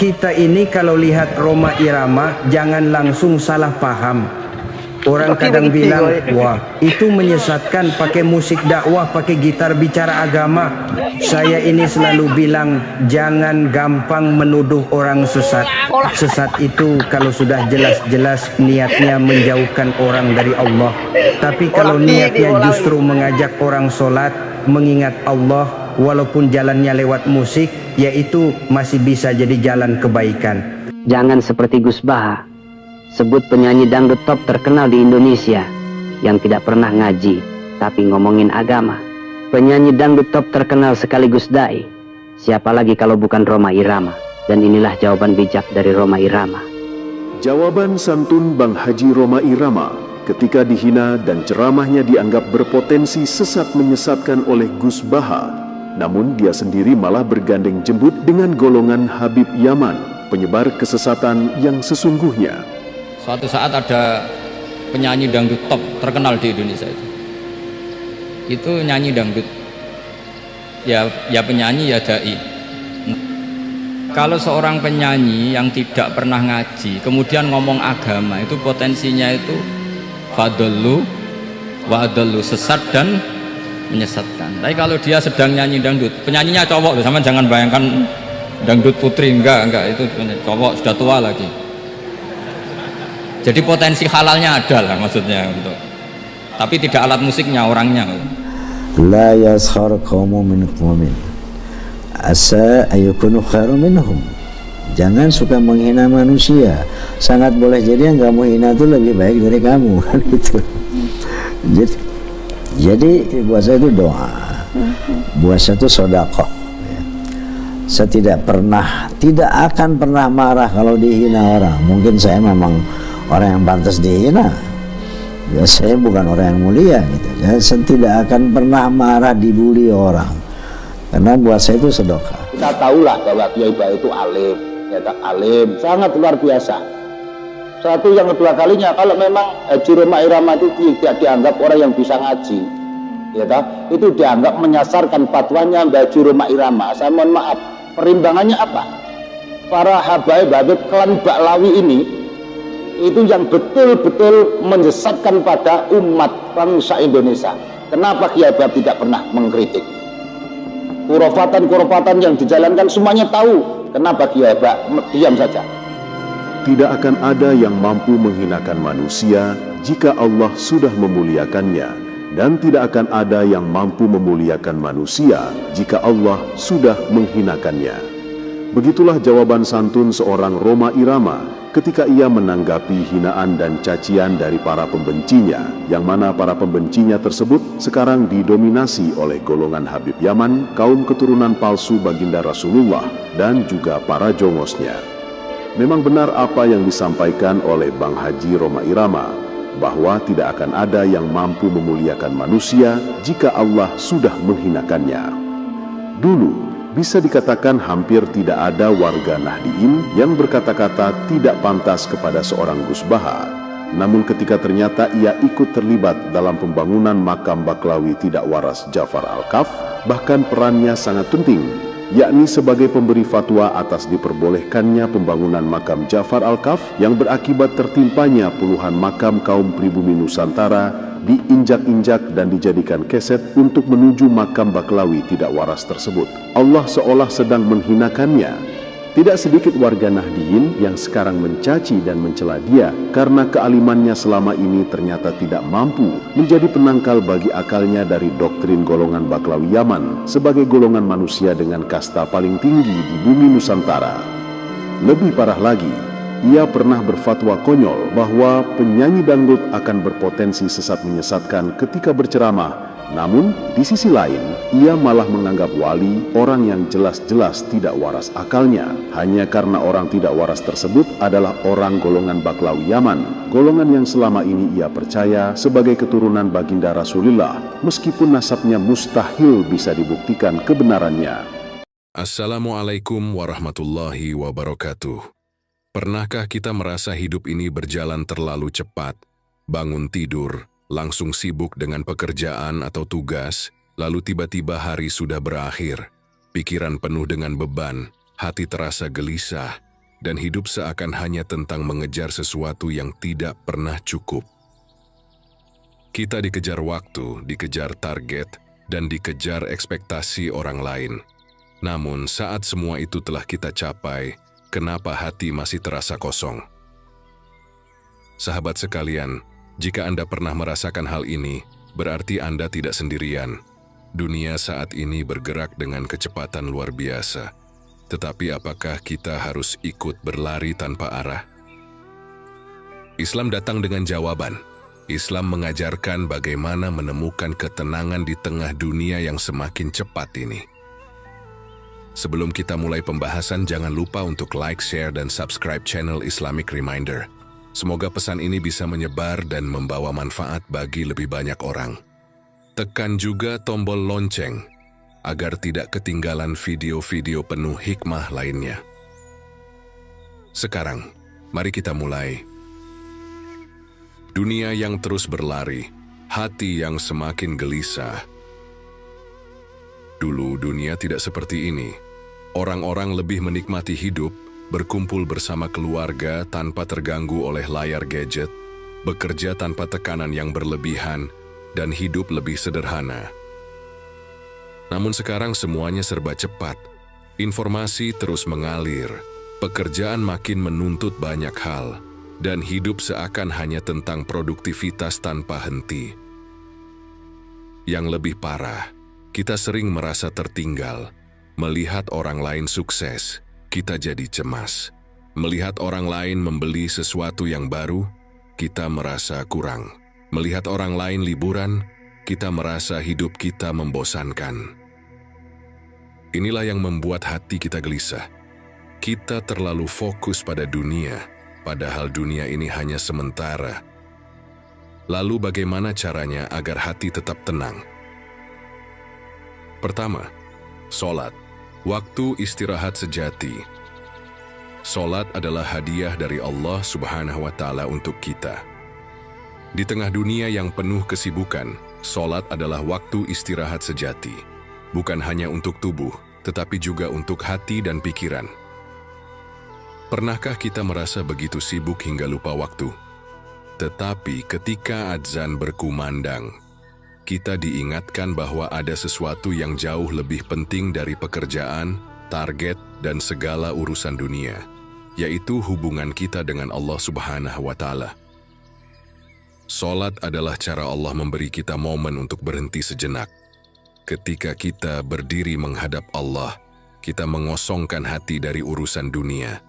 kita ini kalau lihat Rhoma Irama jangan langsung salah paham. Orang kadang bilang, wah itu menyesatkan pakai musik dakwah, pakai gitar bicara agama. Saya ini selalu bilang, jangan gampang menuduh orang sesat. Sesat itu kalau sudah jelas-jelas niatnya menjauhkan orang dari Allah. Tapi kalau niatnya justru mengajak orang sholat, mengingat Allah, walaupun jalannya lewat musik, yaitu masih bisa jadi jalan kebaikan. Jangan seperti Gus Baha, sebut penyanyi dangdut top terkenal di Indonesia yang tidak pernah ngaji tapi ngomongin agama. Penyanyi dangdut top terkenal sekaligus dai, siapa lagi kalau bukan Rhoma Irama? Dan inilah jawaban bijak dari Rhoma Irama. Jawaban santun Bang Haji Rhoma Irama ketika dihina dan ceramahnya dianggap berpotensi sesat menyesatkan oleh Gus Baha, namun dia sendiri malah bergandeng jembut dengan golongan Habib Yaman, penyebar kesesatan yang sesungguhnya. Suatu saat ada penyanyi dangdut top terkenal di Indonesia itu nyanyi dangdut, ya penyanyi ya dai. Kalau seorang penyanyi yang tidak pernah ngaji kemudian ngomong agama, itu potensinya itu fadallu wa adallu, sesat dan menyesatkan. Tapi kalau dia sedang nyanyi dangdut, penyanyinya cowok loh, sama jangan bayangkan dangdut putri, enggak itu cowok sudah tua lagi. Jadi potensi halalnya ada lah maksudnya untuk, tapi tidak alat musiknya, orangnya. La yaskhar qaumun min qaumin asa ayukunu khairum minhum. Jangan suka menghina manusia. Sangat boleh jadi yang kamu hina itu lebih baik dari kamu, kan gitu. Jadi puasa itu doa, puasa itu sedekah. Saya tidak akan pernah marah kalau dihina orang. Mungkin saya memang orang yang pantas dihina, ya saya bukan orang yang mulia gitu. Ya, saya tidak akan pernah marah dibully orang, karena buat saya itu sedekah. Kita tahulah bahwa Kiai Baik itu alim, ya alim, sangat luar biasa. Satu, yang kedua kalinya, kalau memang Haji Rhoma Irama itu tidak dianggap orang yang bisa ngaji, ya itu dianggap menyasarkan fatwanya Mbak Haji Rhoma Irama. Saya mohon maaf, perimbangannya apa? Para habaib klan Baklawi ini itu yang betul-betul menyesatkan pada umat bangsa Indonesia. Kenapa Kiai Baik tidak pernah mengkritik? Kurofatan yang dijalankan semuanya tahu. Kenapa Kiai Baik diam saja? Tidak akan ada yang mampu menghinakan manusia jika Allah sudah memuliakannya, dan tidak akan ada yang mampu memuliakan manusia jika Allah sudah menghinakannya. Begitulah jawaban santun seorang Rhoma Irama ketika ia menanggapi hinaan dan cacian dari para pembencinya, yang mana para pembencinya tersebut sekarang didominasi oleh golongan Habib Yaman, kaum keturunan palsu baginda Rasulullah, dan juga para jongosnya. Memang benar apa yang disampaikan oleh Bang Haji Rhoma Irama, bahwa tidak akan ada yang mampu memuliakan manusia jika Allah sudah menghinakannya. Dulu, bisa dikatakan hampir tidak ada warga Nahdliyin yang berkata-kata tidak pantas kepada seorang Gus Baha. Namun ketika ternyata ia ikut terlibat dalam pembangunan makam Baklawi tidak waras Ja'far Al-Kaf, bahkan perannya sangat penting, yakni sebagai pemberi fatwa atas diperbolehkannya pembangunan makam Ja'far Al-Kaf yang berakibat tertimpanya puluhan makam kaum pribumi Nusantara diinjak-injak dan dijadikan keset untuk menuju makam Baklawi tidak waras tersebut. Allah seolah sedang menghinakannya. Tidak sedikit warga Nahdliyin yang sekarang mencaci dan mencela dia karena kealimannya selama ini ternyata tidak mampu menjadi penangkal bagi akalnya dari doktrin golongan Baklawi Yaman sebagai golongan manusia dengan kasta paling tinggi di bumi Nusantara. Lebih parah lagi, ia pernah berfatwa konyol bahwa penyanyi dangdut akan berpotensi sesat menyesatkan ketika berceramah. Namun, di sisi lain, ia malah menganggap wali orang yang jelas-jelas tidak waras akalnya, hanya karena orang tidak waras tersebut adalah orang golongan Baklawi Yaman, golongan yang selama ini ia percaya sebagai keturunan baginda Rasulullah, meskipun nasabnya mustahil bisa dibuktikan kebenarannya. Assalamualaikum warahmatullahi wabarakatuh. Pernahkah kita merasa hidup ini berjalan terlalu cepat? Bangun tidur, langsung sibuk dengan pekerjaan atau tugas, lalu tiba-tiba hari sudah berakhir. Pikiran penuh dengan beban, hati terasa gelisah, dan hidup seakan hanya tentang mengejar sesuatu yang tidak pernah cukup. Kita dikejar waktu, dikejar target, dan dikejar ekspektasi orang lain. Namun saat semua itu telah kita capai, kenapa hati masih terasa kosong? Sahabat sekalian, jika Anda pernah merasakan hal ini, berarti Anda tidak sendirian. Dunia saat ini bergerak dengan kecepatan luar biasa. Tetapi apakah kita harus ikut berlari tanpa arah? Islam datang dengan jawaban. Islam mengajarkan bagaimana menemukan ketenangan di tengah dunia yang semakin cepat ini. Sebelum kita mulai pembahasan, jangan lupa untuk like, share, dan subscribe channel Islamic Reminder. Semoga pesan ini bisa menyebar dan membawa manfaat bagi lebih banyak orang. Tekan juga tombol lonceng, agar tidak ketinggalan video-video penuh hikmah lainnya. Sekarang, mari kita mulai. Dunia yang terus berlari, hati yang semakin gelisah. Dulu dunia tidak seperti ini. Orang-orang lebih menikmati hidup, berkumpul bersama keluarga tanpa terganggu oleh layar gadget, bekerja tanpa tekanan yang berlebihan, dan hidup lebih sederhana. Namun sekarang semuanya serba cepat. Informasi terus mengalir, pekerjaan makin menuntut banyak hal, dan hidup seakan hanya tentang produktivitas tanpa henti. Yang lebih parah, kita sering merasa tertinggal. Melihat orang lain sukses, kita jadi cemas. Melihat orang lain membeli sesuatu yang baru, kita merasa kurang. Melihat orang lain liburan, kita merasa hidup kita membosankan. Inilah yang membuat hati kita gelisah. Kita terlalu fokus pada dunia, padahal dunia ini hanya sementara. Lalu bagaimana caranya agar hati tetap tenang? Pertama, sholat, waktu istirahat sejati. Sholat adalah hadiah dari Allah Subhanahu wa Ta'ala untuk kita. Di tengah dunia yang penuh kesibukan, sholat adalah waktu istirahat sejati. Bukan hanya untuk tubuh, tetapi juga untuk hati dan pikiran. Pernahkah kita merasa begitu sibuk hingga lupa waktu? Tetapi ketika adzan berkumandang, kita diingatkan bahwa ada sesuatu yang jauh lebih penting dari pekerjaan, target, dan segala urusan dunia, yaitu hubungan kita dengan Allah Subhanahu wa Ta'ala. Sholat adalah cara Allah memberi kita momen untuk berhenti sejenak. Ketika kita berdiri menghadap Allah, kita mengosongkan hati dari urusan dunia.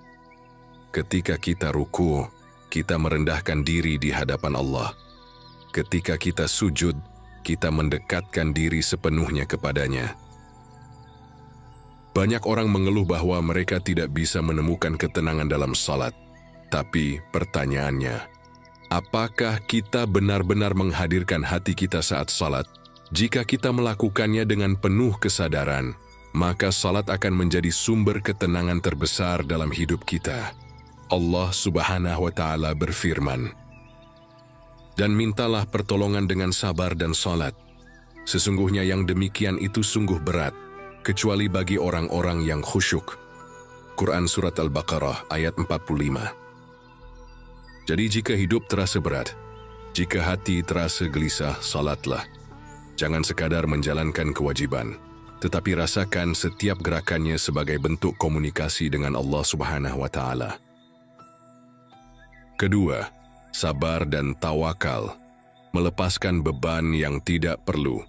Ketika kita ruku, kita merendahkan diri di hadapan Allah. Ketika kita sujud, kita mendekatkan diri sepenuhnya kepadanya. Banyak orang mengeluh bahwa mereka tidak bisa menemukan ketenangan dalam salat. Tapi pertanyaannya, apakah kita benar-benar menghadirkan hati kita saat salat? Jika kita melakukannya dengan penuh kesadaran, maka salat akan menjadi sumber ketenangan terbesar dalam hidup kita. Allah Subhanahu wa Ta'ala berfirman, "Dan mintalah pertolongan dengan sabar dan salat. Sesungguhnya yang demikian itu sungguh berat, kecuali bagi orang-orang yang khusyuk." Quran Surat Al-Baqarah ayat 45. Jadi jika hidup terasa berat, jika hati terasa gelisah, salatlah. Jangan sekadar menjalankan kewajiban, tetapi rasakan setiap gerakannya sebagai bentuk komunikasi dengan Allah Subhanahu wa Ta'ala. Kedua, sabar dan tawakal, melepaskan beban yang tidak perlu.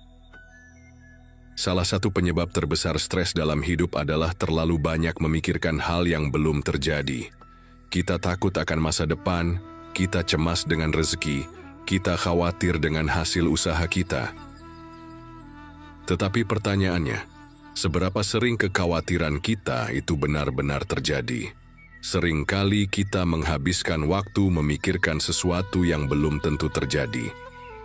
Salah satu penyebab terbesar stres dalam hidup adalah terlalu banyak memikirkan hal yang belum terjadi. Kita takut akan masa depan, kita cemas dengan rezeki, kita khawatir dengan hasil usaha kita. Tetapi pertanyaannya, seberapa sering kekhawatiran kita itu benar-benar terjadi? Seringkali kita menghabiskan waktu memikirkan sesuatu yang belum tentu terjadi.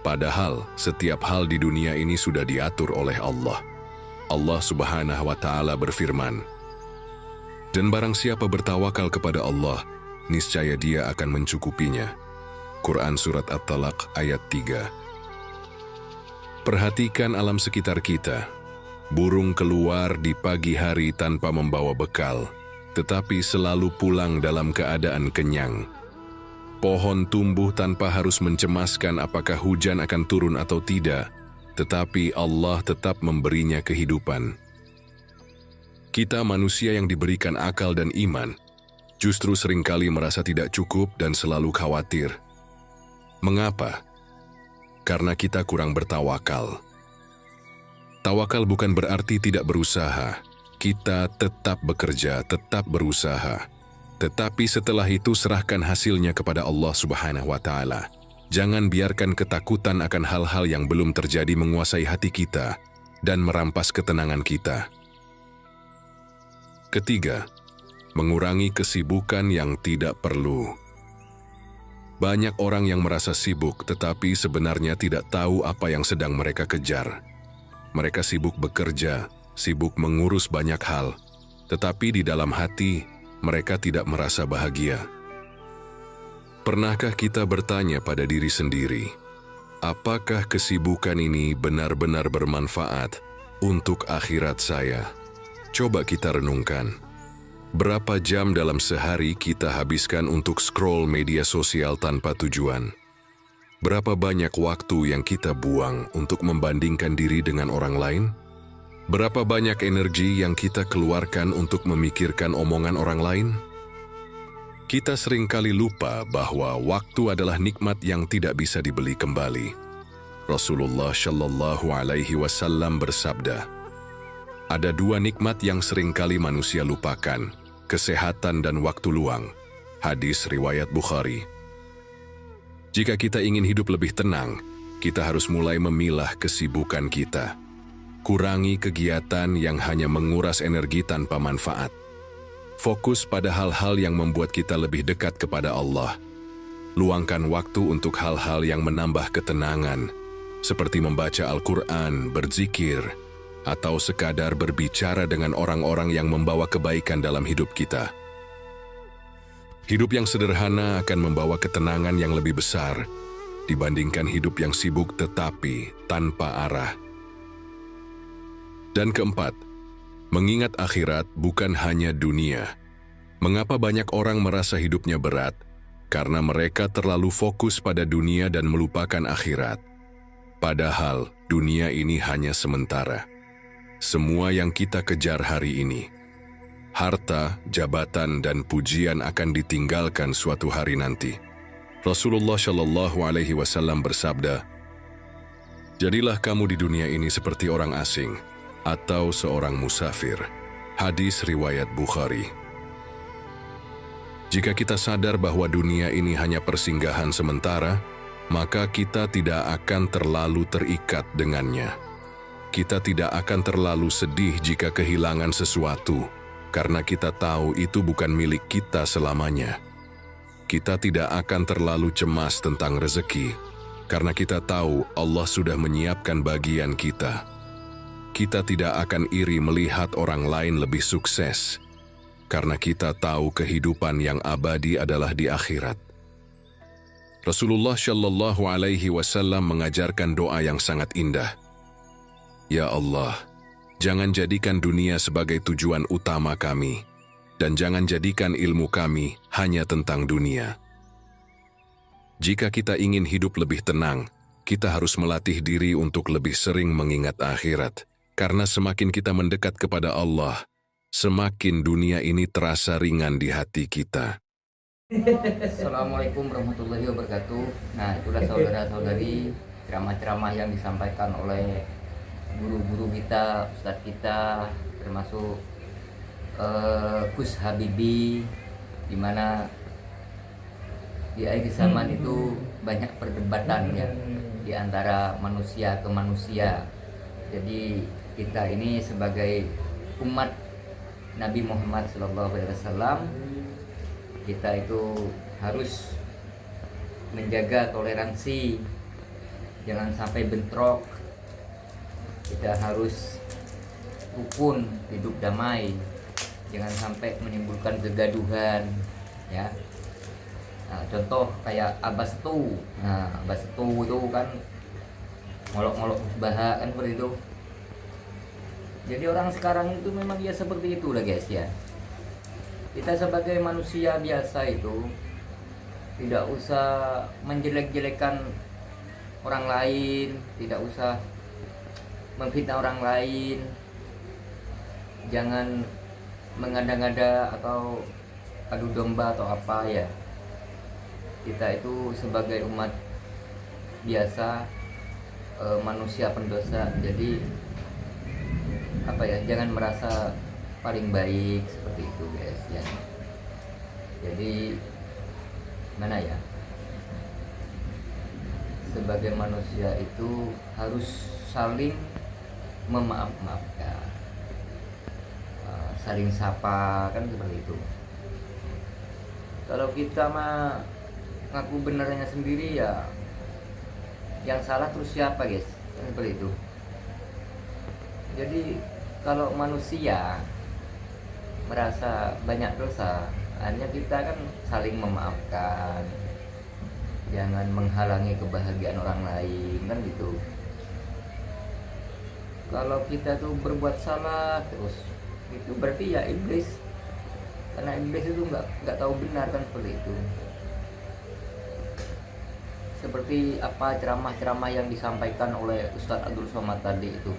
Padahal setiap hal di dunia ini sudah diatur oleh Allah. Allah Subhanahu wa Ta'ala berfirman, "Dan barang siapa bertawakal kepada Allah, niscaya Dia akan mencukupinya." Quran Surat At-Talaq ayat 3. Perhatikan alam sekitar kita. Burung keluar di pagi hari tanpa membawa bekal, tetapi selalu pulang dalam keadaan kenyang. Pohon tumbuh tanpa harus mencemaskan apakah hujan akan turun atau tidak, tetapi Allah tetap memberinya kehidupan. Kita manusia yang diberikan akal dan iman, justru seringkali merasa tidak cukup dan selalu khawatir. Mengapa? Karena kita kurang bertawakal. Tawakal bukan berarti tidak berusaha. Kita tetap bekerja, tetap berusaha. Tetapi setelah itu serahkan hasilnya kepada Allah Subhanahu wa Ta'ala. Jangan biarkan ketakutan akan hal-hal yang belum terjadi menguasai hati kita dan merampas ketenangan kita. Ketiga, mengurangi kesibukan yang tidak perlu. Banyak orang yang merasa sibuk tetapi sebenarnya tidak tahu apa yang sedang mereka kejar. Mereka sibuk bekerja, sibuk mengurus banyak hal, tetapi di dalam hati mereka tidak merasa bahagia. Pernahkah kita bertanya pada diri sendiri, apakah kesibukan ini benar-benar bermanfaat untuk akhirat saya? Coba kita renungkan. Berapa jam dalam sehari kita habiskan untuk scroll media sosial tanpa tujuan? Berapa banyak waktu yang kita buang untuk membandingkan diri dengan orang lain? Berapa banyak energi yang kita keluarkan untuk memikirkan omongan orang lain? Kita seringkali lupa bahwa waktu adalah nikmat yang tidak bisa dibeli kembali. Rasulullah Shallallahu Alaihi Wasallam bersabda, ada dua nikmat yang seringkali manusia lupakan, kesehatan dan waktu luang. Hadis riwayat Bukhari. Jika kita ingin hidup lebih tenang, kita harus mulai memilah kesibukan kita. Kurangi kegiatan yang hanya menguras energi tanpa manfaat. Fokus pada hal-hal yang membuat kita lebih dekat kepada Allah. Luangkan waktu untuk hal-hal yang menambah ketenangan, seperti membaca Al-Quran, berzikir, atau sekadar berbicara dengan orang-orang yang membawa kebaikan dalam hidup kita. Hidup yang sederhana akan membawa ketenangan yang lebih besar dibandingkan hidup yang sibuk tetapi tanpa arah. Dan keempat, mengingat akhirat bukan hanya dunia. Mengapa banyak orang merasa hidupnya berat? Karena mereka terlalu fokus pada dunia dan melupakan akhirat. Padahal dunia ini hanya sementara. Semua yang kita kejar hari ini, harta, jabatan, dan pujian akan ditinggalkan suatu hari nanti. Rasulullah Shallallahu Alaihi Wasallam bersabda, jadilah kamu di dunia ini seperti orang asing atau seorang musafir. Hadis riwayat Bukhari. Jika kita sadar bahwa dunia ini hanya persinggahan sementara, maka kita tidak akan terlalu terikat dengannya. Kita tidak akan terlalu sedih jika kehilangan sesuatu, karena kita tahu itu bukan milik kita selamanya. Kita tidak akan terlalu cemas tentang rezeki, karena kita tahu Allah sudah menyiapkan bagian kita. Kita tidak akan iri melihat orang lain lebih sukses, karena kita tahu kehidupan yang abadi adalah di akhirat. Rasulullah Shallallahu Alaihi Wasallam mengajarkan doa yang sangat indah. Ya Allah, jangan jadikan dunia sebagai tujuan utama kami, dan jangan jadikan ilmu kami hanya tentang dunia. Jika kita ingin hidup lebih tenang, kita harus melatih diri untuk lebih sering mengingat akhirat. Karena semakin kita mendekat kepada Allah, semakin dunia ini terasa ringan di hati kita. Assalamualaikum warahmatullahi wabarakatuh. Nah, itulah saudara-saudari ceramah-ceramah yang disampaikan oleh guru-guru kita, ustadz kita, termasuk Gus Habibie, di mana di akhir zaman itu banyak perdebatan ya di antara manusia ke manusia. Jadi kita ini sebagai umat Nabi Muhammad SAW, kita itu harus menjaga toleransi, jangan sampai bentrok. Kita harus rukun, hidup damai, jangan sampai menimbulkan kegaduhan, ya. Nah, contoh kayak Abbas Setu. Nah, Abbas Setu itu kan ngolok-ngolok musbaha kan seperti itu. Jadi orang sekarang itu memang ya seperti itu lah guys ya. Kita sebagai manusia biasa itu tidak usah menjelek-jelekan orang lain, tidak usah memfitnah orang lain, jangan mengada-ngada atau adu domba atau apa ya. Kita itu sebagai umat biasa, manusia pendosa, jadi apa ya, jangan merasa paling baik seperti itu guys ya. Jadi mana ya, sebagai manusia itu harus saling memaaf-maafkan, saling sapa kan seperti itu. Kalau kita mah ngaku benernya sendiri ya, yang salah terus siapa guys, kan seperti itu. Jadi kalau manusia merasa banyak dosa, hanya kita kan saling memaafkan, jangan menghalangi kebahagiaan orang lain kan gitu. Kalau kita tuh berbuat salah terus, itu berarti ya iblis, karena iblis itu nggak tahu benar kan seperti itu. Seperti apa ceramah-ceramah yang disampaikan oleh Ustadz Abdul Somad tadi itu,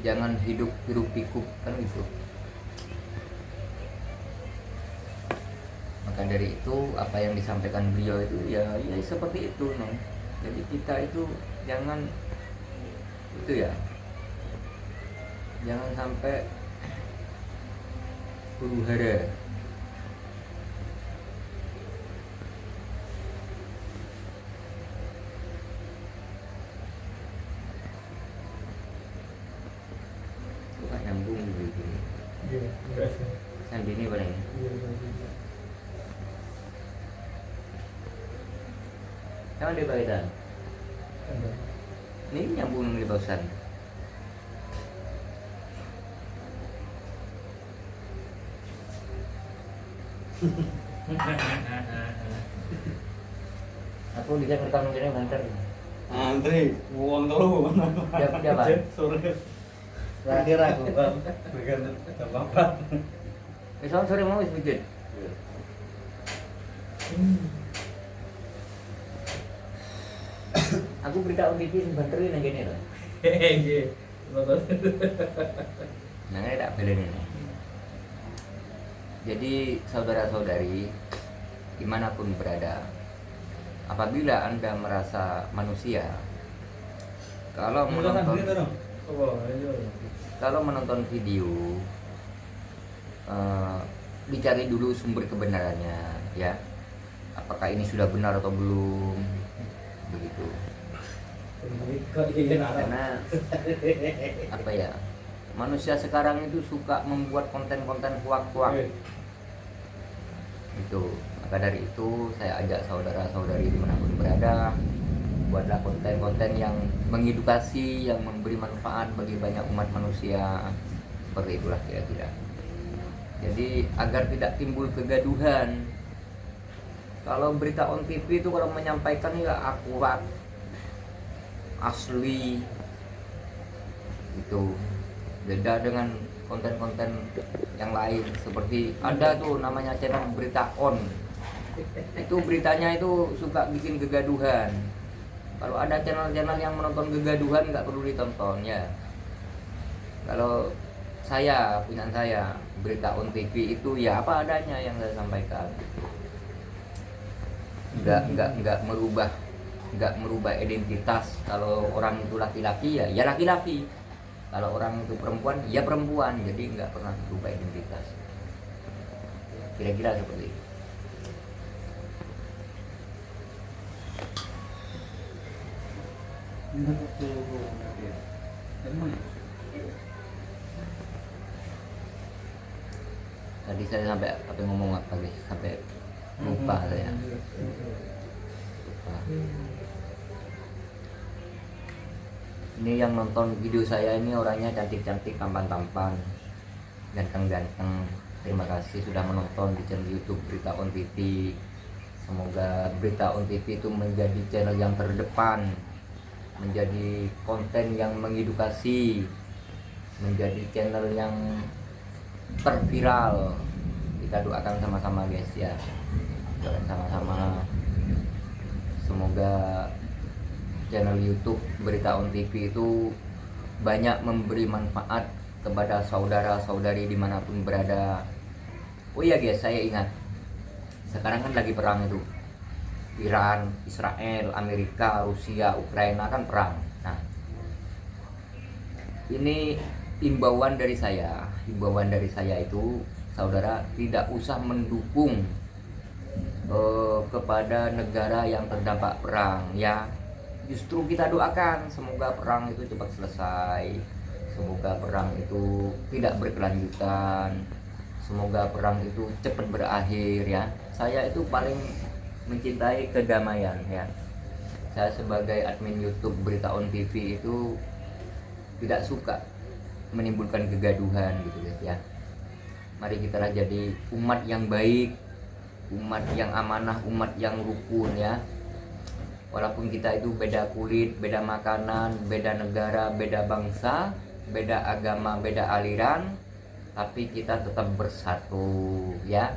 jangan hidup hiruk pikuk kan gitu. Maka dari itu apa yang disampaikan beliau itu ya seperti itu no. Jadi kita itu jangan itu ya, jangan sampai huru hara. Bukan nyambung gitu. Sambil ini paling. Sama dia bagian. Ini nyambung di barusan. Aku bisa rekam ini nanti. Antri, uang telu. Siapa? Sore. Terakhir aku kan bagian apa? Besok sore mau bikin. Aku berita OTP banterin yang gini loh. Hehehe. Nah, ini tak belen ini. Jadi saudara-saudari dimanapun berada, apabila Anda merasa manusia, kalau menonton video, dicari dulu sumber kebenarannya ya, apakah ini sudah benar atau belum, begitu. Karena apa ya, manusia sekarang itu suka membuat konten-konten hoak-hoak itu. Maka dari itu saya ajak saudara-saudari dimanapun berada, buatlah konten-konten yang mengedukasi, yang memberi manfaat bagi banyak umat manusia. Seperti itulah kira-kira. Jadi agar tidak timbul kegaduhan. Kalau berita on TV itu kalau menyampaikan ya akurat, asli, itu beda dengan konten-konten yang lain. Seperti ada tuh namanya channel berita on, itu beritanya itu suka bikin kegaduhan. Kalau ada channel-channel yang menonton kegaduhan nggak perlu ditonton ya. Kalau saya punya saya berita on TV itu ya apa adanya yang saya sampaikan, nggak merubah identitas. Kalau orang itu laki-laki ya laki-laki, kalau orang itu perempuan ya perempuan, jadi nggak pernah berubah identitas. Kira-kira seperti itu. Tadi saya sampai apa ngomong apa guys, sampai lupa saya. Lupa. Ini yang nonton video saya ini orangnya cantik-cantik, tampan-tampan, ganteng-ganteng. Terima kasih sudah menonton di channel YouTube Berita On TV. Semoga Berita On TV itu menjadi channel yang terdepan, menjadi konten yang mengedukasi, menjadi channel yang terviral kita doakan sama-sama guys ya, doakan sama-sama. Semoga channel YouTube Berita On TV itu banyak memberi manfaat kepada saudara-saudari dimanapun berada. Oh iya guys, saya ingat sekarang kan lagi perang itu, Iran, Israel, Amerika, Rusia, Ukraina kan perang. Nah, ini himbauan dari saya itu, saudara tidak usah mendukung kepada negara yang terdampak perang ya. Justru kita doakan semoga perang itu cepat selesai, semoga perang itu tidak berkelanjutan, semoga perang itu cepat berakhir ya. Saya itu paling mencintai kedamaian ya. Saya sebagai admin YouTube Berita On TV itu tidak suka menimbulkan kegaduhan gitu guys ya. Mari kita jadi umat yang baik, umat yang amanah, umat yang rukun ya. Walaupun kita itu beda kulit, beda makanan, beda negara, beda bangsa, beda agama, beda aliran, tapi kita tetap bersatu ya.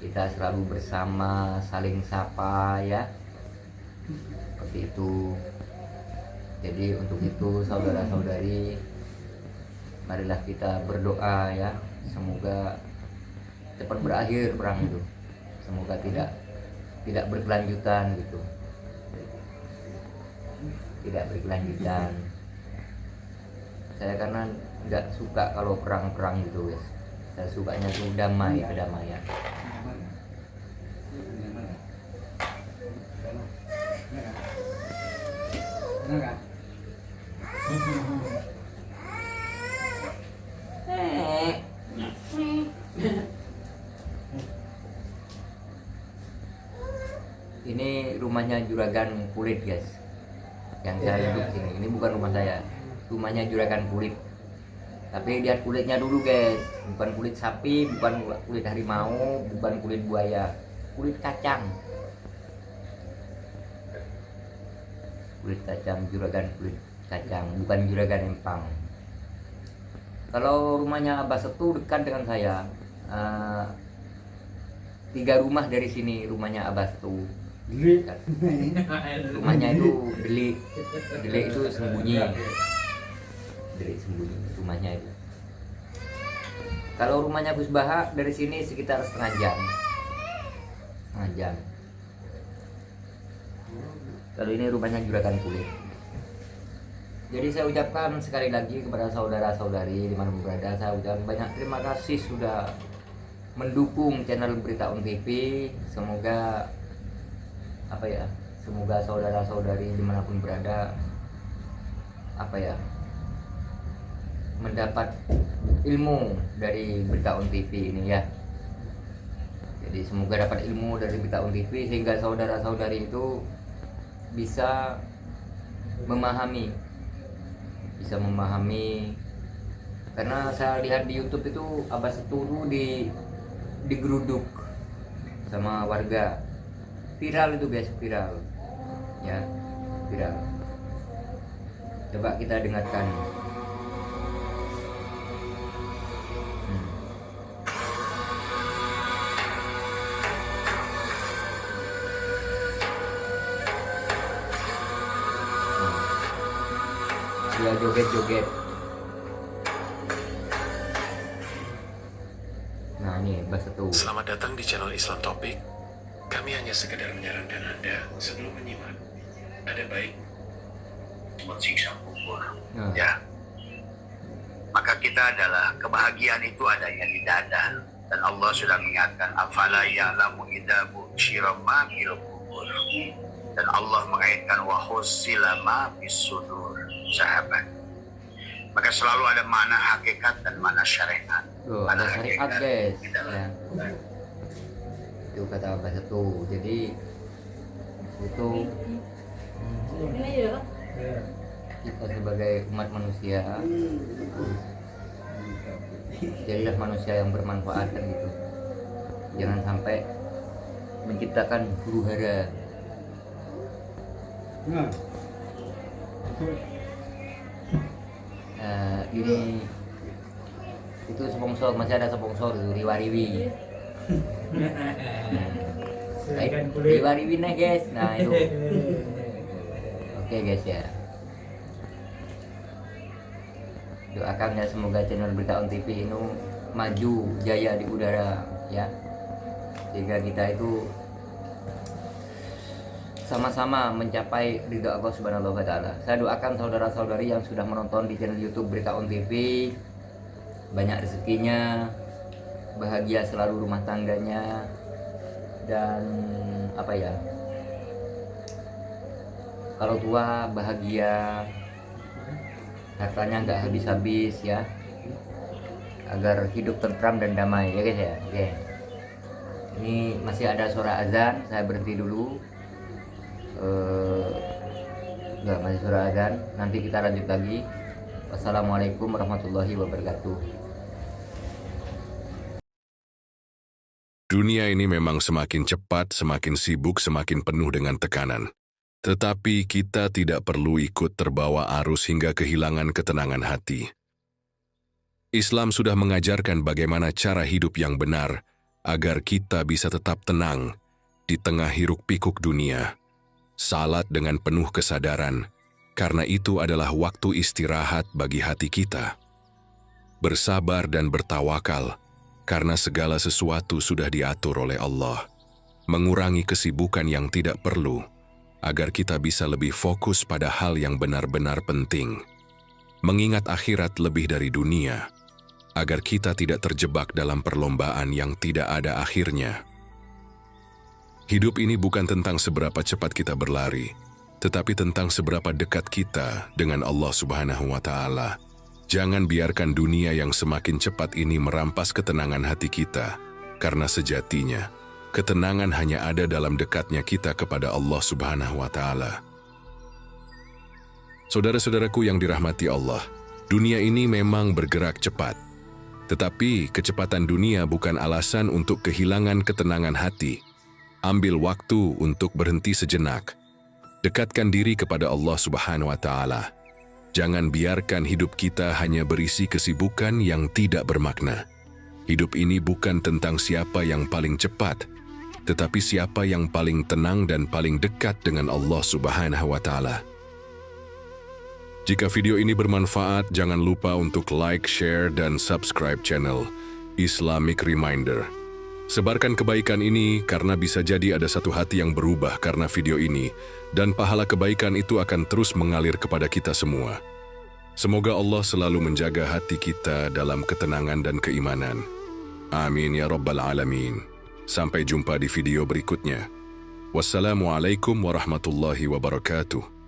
Kita selalu bersama, saling sapa ya, seperti itu. Jadi untuk itu saudara-saudari, marilah kita berdoa ya, semoga cepat berakhir perang itu, semoga tidak berkelanjutan gitu, tidak berkelanjutan. Saya karena nggak suka kalau perang-perang gitu guys, saya sukanya tuh damai, kedamaian. Ini rumahnya juragan kulit guys, yang saya duduk sini. Ini bukan rumah saya, rumahnya juragan kulit. Tapi lihat kulitnya dulu guys, bukan kulit sapi, bukan kulit harimau, bukan kulit buaya, kulit kacang. Kulit kacang, juragan kulit kacang, bukan juragan empang. Kalau rumahnya Abah Setu dekat dengan saya, 3 rumah dari sini rumahnya Abah Setu. Rumahnya itu delik itu sembunyi, delik sembunyi rumahnya itu. Kalau rumahnya Gus Baha dari sini sekitar setengah jam. Kalau ini rumahnya juragan kulit. Jadi saya ucapkan sekali lagi kepada saudara-saudari di mana berada, saya ucapkan banyak terima kasih sudah mendukung channel Berita On TV. Semoga semoga saudara-saudari dimanapun berada mendapat ilmu dari Berita On TV ini ya. Jadi semoga dapat ilmu dari Berita On TV sehingga saudara-saudari itu bisa memahami, karena saya lihat di YouTube itu Abah Seturu digeruduk sama warga. Viral itu guys, viral ya, viral. Coba kita dengarkan. Dia joget-joget. Nah ini Abah Seturu. Selamat datang di channel Islam Topik. Kami hanya sekedar menyarankan Anda sebelum menyimak, ada baik siksa kubur. Ya. Maka kita adalah kebahagiaan itu adanya di dada, dan Allah sudah mengingatkan afala ya'lamu idza busyira ma fil kubur. Dan Allah mengaitkan wa husila ma fis sudur, sahabat. Maka selalu ada makna hakikat dan makna syariat. Ada syariat guys. Ya. Itu kata Abah Setu. Jadi itu kita sebagai umat manusia jadilah manusia yang bermanfaat kan gitu. Jangan sampai menciptakan huru hara. Ini Itu sponsor, masih ada sponsor itu Riwa-Riwi. Riwa-Riwi nih guys. Nah itu. Oke guys ya. Doakan ya semoga channel Berita On TV ini maju jaya di udara ya. Sehingga kita itu sama-sama mencapai ridha Allah Subhanahu wa taala. Saya doakan saudara-saudari yang sudah menonton di channel YouTube Berita On TV banyak rezekinya, bahagia selalu rumah tangganya, dan apa ya? Kalau tua bahagia, hartanya nggak habis-habis ya, agar hidup tentram dan damai ya guys ya. Oke. Ini masih ada suara azan, saya berhenti dulu. Enggak, masih suara azan. Nanti kita lanjut lagi. Wassalamualaikum warahmatullahi wabarakatuh. Dunia ini memang semakin cepat, semakin sibuk, semakin penuh dengan tekanan. Tetapi kita tidak perlu ikut terbawa arus hingga kehilangan ketenangan hati. Islam sudah mengajarkan bagaimana cara hidup yang benar agar kita bisa tetap tenang di tengah hiruk-pikuk dunia. Salat dengan penuh kesadaran, karena itu adalah waktu istirahat bagi hati kita. Bersabar dan bertawakal, karena segala sesuatu sudah diatur oleh Allah. Mengurangi kesibukan yang tidak perlu, agar kita bisa lebih fokus pada hal yang benar-benar penting. Mengingat akhirat lebih dari dunia, agar kita tidak terjebak dalam perlombaan yang tidak ada akhirnya. Hidup ini bukan tentang seberapa cepat kita berlari, tetapi tentang seberapa dekat kita dengan Allah Subhanahu wa Ta'ala. Jangan biarkan dunia yang semakin cepat ini merampas ketenangan hati kita, karena sejatinya ketenangan hanya ada dalam dekatnya kita kepada Allah Subhanahu wa Ta'ala. Saudara-saudaraku yang dirahmati Allah, dunia ini memang bergerak cepat. Tetapi kecepatan dunia bukan alasan untuk kehilangan ketenangan hati. Ambil waktu untuk berhenti sejenak. Dekatkan diri kepada Allah Subhanahu wa Ta'ala. Jangan biarkan hidup kita hanya berisi kesibukan yang tidak bermakna. Hidup ini bukan tentang siapa yang paling cepat, tetapi siapa yang paling tenang dan paling dekat dengan Allah Subhanahu wa Ta'ala. Jika video ini bermanfaat, jangan lupa untuk like, share, dan subscribe channel Islamic Reminder. Sebarkan kebaikan ini karena bisa jadi ada satu hati yang berubah karena video ini, dan pahala kebaikan itu akan terus mengalir kepada kita semua. Semoga Allah selalu menjaga hati kita dalam ketenangan dan keimanan. Amin ya Rabbal Alamin. Sampai jumpa di video berikutnya. Wassalamualaikum warahmatullahi wabarakatuh.